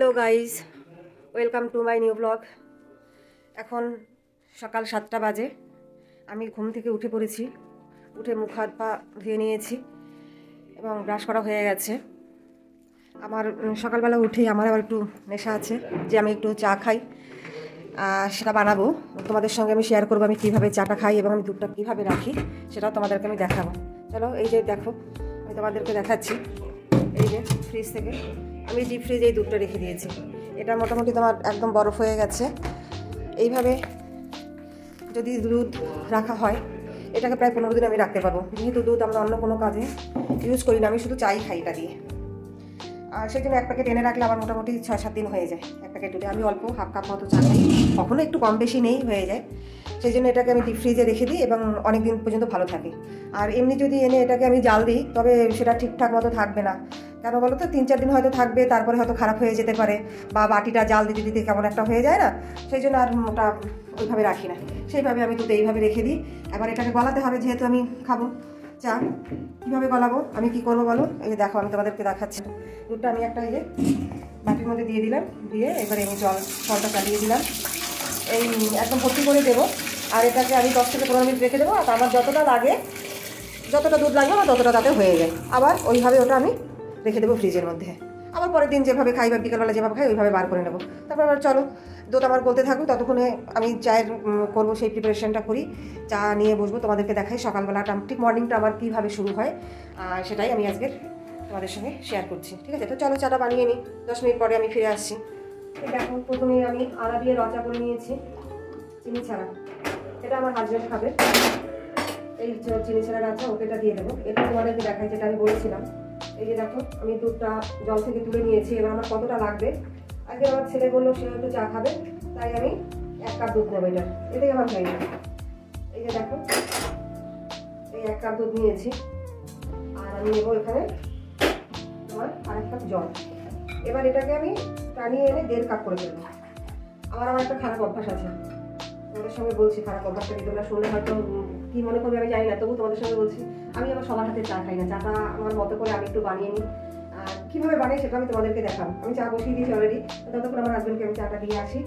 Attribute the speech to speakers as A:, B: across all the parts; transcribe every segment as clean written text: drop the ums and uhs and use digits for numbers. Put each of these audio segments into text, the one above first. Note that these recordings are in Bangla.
A: Hello guys, welcome to my new blog. এখন সকাল 7টা বাজে। আমি ঘুম থেকে উঠে পড়েছি, উঠে মুখ হাত পা ধুয়ে নিয়েছি এবং ব্রাশ করা হয়ে গেছে। আমার সকালবেলা উঠেই আমার আবার একটু নেশা আছে যে আমি একটু চা খাই, সেটা বানাবো তোমাদের সঙ্গে আমি শেয়ার করবো। আমি কীভাবে চাটা খাই এবং আমি দুধটা কীভাবে রাখি সেটাও তোমাদেরকে আমি দেখাবো। চলো, এই যে দেখো, আমি তোমাদেরকে দেখাচ্ছি। এই যে ফ্রিজ থেকে আমি ডিপ ফ্রিজে এই দুধটা রেখে দিয়েছি। এটা মোটামুটি তোমার একদম বরফ হয়ে গেছে। এইভাবে যদি দুধ রাখা হয় এটাকে প্রায় 15 দিন আমি রাখতে পারবো, যেহেতু দুধ আমরা অন্য কোনো কাজে ইউজ করি না, আমি শুধু চাই খাই এটা দিয়ে। আর সেই জন্য এক প্যাকেট এনে রাখলে আমার মোটামুটি 6-7 দিন হয়ে যায়। এক প্যাকেট দুধে আমি অল্প হাফ কাপ মতো চা খাই, কখনো একটু কম বেশি নেই হয়ে যায়। সেই জন্য এটাকে আমি ডিপ ফ্রিজে রেখে দিই এবং অনেক দিন পর্যন্ত ভালো থাকে। আর এমনি যদি এনে এটাকে আমি জাল দিই তবে সেটা ঠিকঠাক মতো থাকবে না। কেন বলো তো, 3-4 দিন হয়তো থাকবে, তারপরে হয়তো খারাপ হয়ে যেতে পারে, বা বাটিটা জাল দিতে দিতে কেমন একটা হয়ে যায় না, সেই জন্য আর ওটা ওইভাবে রাখি না। সেইভাবে আমি দুধ এইভাবে রেখে দিই। এবার এটাকে গলাতে হবে, যেহেতু আমি খাবো চা। কীভাবে গলাবো, আমি কি করবো বলো? এই যে দেখো, আমি তোমাদেরকে দেখাচ্ছি। দুধটা আমি একটা এই যে বাটির মধ্যে দিয়ে দিলাম, দিয়ে এবারে আমি জলটা চালিয়ে দিলাম, এই একদম ভর্তি করে দেবো। আর এটাকে আমি 10 থেকে 15 মিনিট রেখে দেবো। আর আমার যতটা লাগে, যতটা দুধ লাগবে আমার ততটা তাতে হয়ে যায়। আবার ওইভাবে ওটা আমি রেখে দেবো ফ্রিজের মধ্যে। আবার পরের দিন যেভাবে খাই বা বিকেলবেলা যেভাবে খাই ওইভাবে বার করে নেবো। তারপর আবার চলো, দুধ আমার গলতে থাকুক, ততক্ষণে আমি চায়ের করবো, সেই প্রিপারেশনটা করি। চা নিয়ে বসবো, তোমাদেরকে দেখাই সকালবেলাটা ঠিক মর্নিংটা আমার কীভাবে শুরু হয়, সেটাই আমি আজকের তোমাদের সঙ্গে শেয়ার করছি। ঠিক আছে, তো চলো চাটা বানিয়ে নিই, 10 মিনিট পরে আমি ফিরে আসছি। এই দেখো, প্রথমে আমি আদা দিয়ে রচা করে নিয়েছি, চিনি ছাড়া। এটা আমার হাজবেন্ড খাবে, এই চিনি ছাড়া রচা, ওকে এটা দিয়ে দেবো। এটা তোমাদেরকে দেখাই যেটা আমি বলেছিলাম। এই যে দেখো, আমি দুধটা জল থেকে তুলে নিয়েছি। এবার আমার কতটা লাগবে, আজকে আমার ছেলে বললো সে একটু চা খাবে, তাই আমি 1 কাপ দুধ নেবো। এটা এটাই আমার হয়ে যাবে। এই যে দেখো, এই 1 কাপ দুধ নিয়েছি। আর আমি নেবো এখানে তোমার 1 কাপ জল। এবার এটাকে আমি টানিয়ে এনে 1.5 কাপ করে দেবো। আমার একটা খারাপ অভ্যাস আছে, তোমাদের সঙ্গে বলছি। খারাপ অভ্যাসটা তোমরা শুনলে হয়তো কি মনে করবে আমি জানি না, তবু তোমাদের সঙ্গে বলছি। আমি আবার সবার হাতে চা খাই না, চাটা আমার মতো করে আমি একটু বানিয়ে নিই। কীভাবে বানাই সেটা আমি তোমাদেরকে দেখাবো। আমি চা বসিয়ে দিয়েছি অলরেডি, ততক্ষণ আমার হাজবেন্ডকে আমি চাটা দিয়ে আসি।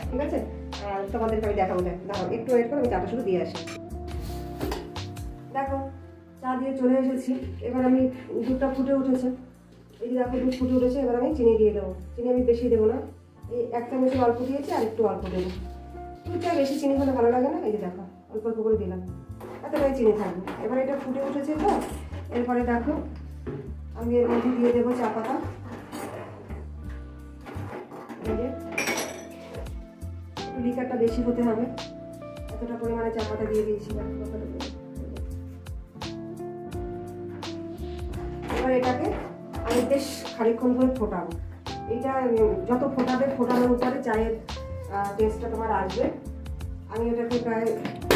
A: ঠিক আছে, তোমাদেরকে আমি দেখাবো। দেখো, একটু ওয়েট করে আমি চাটা শুধু দিয়ে আসি। দেখো, চা দিয়ে চলে এসেছি। এবার আমি দুধটা ফুটে উঠেছে, এই যে দেখো দুধ ফুটে উঠেছে। এবার আমি চিনি দিয়ে দেবো। চিনি আমি বেশি দেবো না, এই 1 চামচের অল্প দিয়েছি, আর একটু অল্প দেবো। দুধটা বেশি চিনি হলে ভালো লাগে না। এই যে দেখো, অল্প অল্প করে দিলাম, এতটাই চিনি থাকবে। এবার এটা ফুটে উঠেছে তো, এরপরে দেখো আমি এর মধ্যে দিয়ে দেবো চা পাতা। এই যে একটু লিকারটা বেশি হতে হবে, এতটা পরিমাণে চা পাতা দিয়ে দিয়েছি। এবার এটাকে আমি বেশ খানিকক্ষণ ধরে ফোটাবো। এটা যত ফোটাবে, ফোটানোর উপরে চায়ের টেস্টটা তোমার আসবে। আমি এটাকে প্রায়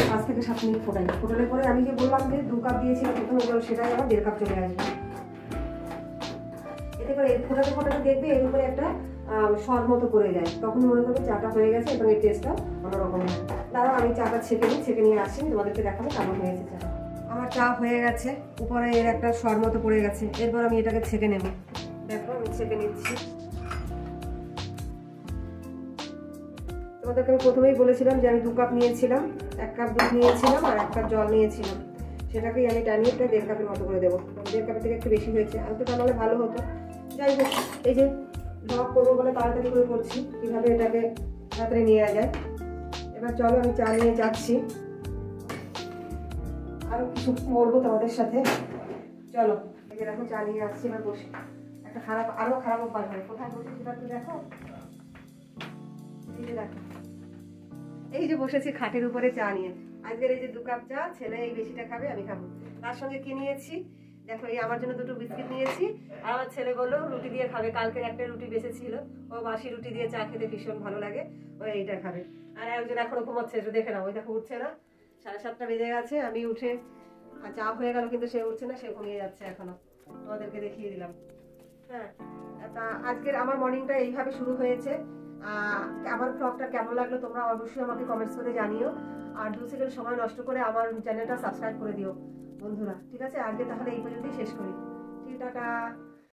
A: 5 থেকে 7 মিনিট ফোটাই। ফোটালে পরে আমি যে বললাম যে 2 কাপ দিয়েছিলাম প্রথমে, সেটাই আমার 1.5 কাপ চলে আসবে। এতে করে ফোটাতে ফোটাতে দেখবে এর উপরে একটা সর মতো করে যায়, তখন মনে করবে চাটা হয়ে গেছে এবং এর টেস্টটা অন্যরকম হয়। দাঁড়াও, আমি চাটা ছেঁকে নিয়ে আসি, তোমাদেরকে দেখাবো কেমন হয়েছে চা। আমার চা হয়ে গেছে, উপরে এর একটা সর মতো পড়ে গেছে। এরপর আমি এটাকে ছেঁকে নেব। দেখো, আমি ছেঁকে নিচ্ছি। তোমাদেরকে আমি প্রথমেই বলেছিলাম যে আমি 2 কাপ নিয়েছিলাম, 1 কাপ দুধ নিয়েছিলাম আর 1 কাপ জল নিয়েছিলাম। সেটাকেই আমি টানিয়ে 1.5 কাপের মতো করে দেবো। 1.5 কাপের থেকে একটু বেশি হয়েছে, আর তো টানালে ভালো হতো। যাই হোক, এই যে ব্লগ করবো বলে তাড়াতাড়ি করে করছি, কীভাবে এটাকে তাড়াতাড়ি নিয়ে যায়। এবার চলো, আমি চা নিয়ে যাচ্ছি, আরও কিছু করবো তোমাদের সাথে। চলো, এই যে দেখো চা নিয়ে আসছি। এবার বসে একটা আরও খারাপ অভ্যাস হয়, কোথায় বসে সেটা তো দেখো। এই যে দেখো, এই যে বসেছি খাটের উপরে চা নিয়ে। আজকের এই যে 2 কাপ চা, ছেলে এই বেশিটা খাবে, আমি খাবো। তার সঙ্গে কি নিয়েছি দেখো, এই আমার জন্য 2টো বিস্কিট নিয়েছি। আর আমার ছেলে বললো রুটি দিয়ে খাবে, কালকের একটা রুটি বেঁচেছিল, ও বাসি রুটি দিয়ে চা খেতে ভীষণ ভালো লাগে, ও এইটা খাবে। আর একজন এখনো ঘুমাচ্ছে, একটু দেখে নাও, ওই দেখো উঠছে না। 7:30 বেজে গেছে, আমি উঠে আর চা হয়ে গেল, কিন্তু সে উঠছে না, সে ঘুমিয়ে যাচ্ছে এখনো। তোমাদেরকে দেখিয়ে দিলাম। হ্যাঁ, তা আজকের আমার মর্নিংটা এইভাবে শুরু হয়েছে। আমার ব্লগটা কেমন লাগলো তোমরা অবশ্যই আমাকে কমেন্টস করে জানিও। আর 2 সেকেন্ড সময় নষ্ট করে আমার চ্যানেলটা সাবস্ক্রাইব করে দিও বন্ধুরা। ঠিক আছে, আজকে তাহলে এই পর্যন্তই শেষ করি। ঠিক, টাটা।